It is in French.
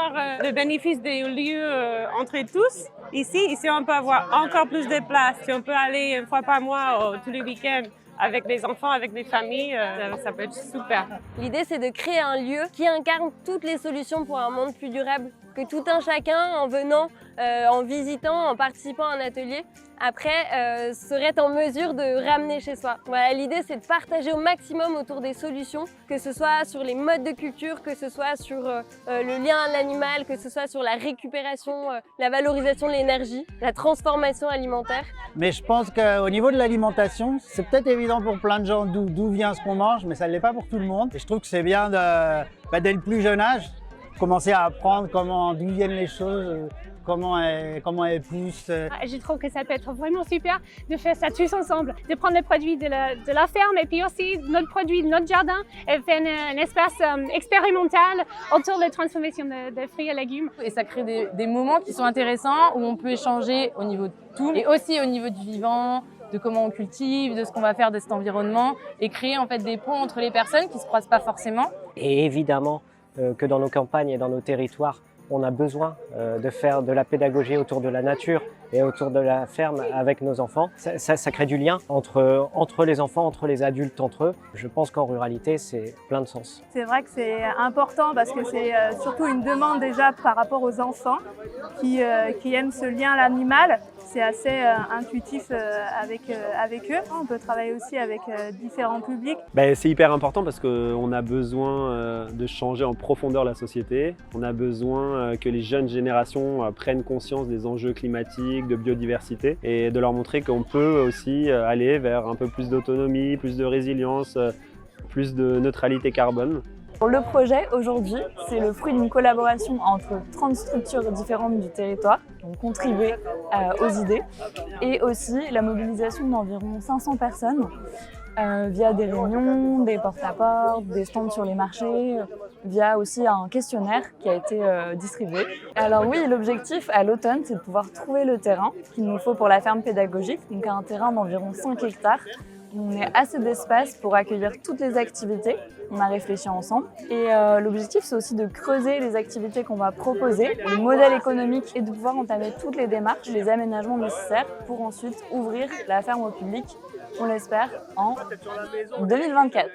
avoir le bénéfice des lieux entre tous. Ici, on peut avoir encore plus de place. Si on peut aller une fois par mois ou tous les week-ends avec des enfants, avec des familles, ça peut être super. L'idée, c'est de créer un lieu qui incarne toutes les solutions pour un monde plus durable. Que tout un chacun, en venant, en visitant, en participant à un atelier, après, serait en mesure de ramener chez soi. Voilà, l'idée, c'est de partager au maximum autour des solutions, que ce soit sur les modes de culture, que ce soit sur le lien à l'animal, que ce soit sur la récupération, la valorisation de l'énergie, la transformation alimentaire. Mais je pense qu'au niveau de l'alimentation, c'est peut-être évident pour plein de gens d'où vient ce qu'on mange, mais ça ne l'est pas pour tout le monde. Et je trouve que c'est bien dès le plus jeune âge, commencer à apprendre d'où viennent les choses, comment elles poussent. Je trouve que ça peut être vraiment super de faire ça tous ensemble, de prendre les produits de la ferme et puis aussi notre produit de notre jardin et faire un espace expérimental autour de la transformation de fruits et légumes. Et ça crée des moments qui sont intéressants où on peut échanger au niveau de tout et aussi au niveau du vivant, de comment on cultive, de ce qu'on va faire de cet environnement et créer en fait des ponts entre les personnes qui ne se croisent pas forcément. Et évidemment que dans nos campagnes et dans nos territoires, on a besoin de faire de la pédagogie autour de la nature et autour de la ferme avec nos enfants. Ça crée du lien entre les enfants, entre les adultes, entre eux. Je pense qu'en ruralité, c'est plein de sens. C'est vrai que c'est important parce que c'est surtout une demande déjà par rapport aux enfants qui aiment ce lien à l'animal. C'est assez intuitif avec eux. On peut travailler aussi avec différents publics. C'est hyper important parce qu'on a besoin de changer en profondeur la société. On a besoin que les jeunes générations prennent conscience des enjeux climatiques, de biodiversité et de leur montrer qu'on peut aussi aller vers un peu plus d'autonomie, plus de résilience, plus de neutralité carbone. Le projet aujourd'hui, c'est le fruit d'une collaboration entre 30 structures différentes du territoire qui ont contribué aux idées et aussi la mobilisation d'environ 500 personnes via des réunions, des porte-à-porte, des stands sur les marchés, via aussi un questionnaire qui a été distribué. Alors oui, l'objectif à l'automne, c'est de pouvoir trouver le terrain qu'il nous faut pour la ferme pédagogique, donc un terrain d'environ 5 hectares. On a assez d'espace pour accueillir toutes les activités. On a réfléchi ensemble. Et l'objectif, c'est aussi de creuser les activités qu'on va proposer, le modèle économique et de pouvoir entamer toutes les démarches, les aménagements nécessaires pour ensuite ouvrir la ferme au public, on l'espère, en 2024.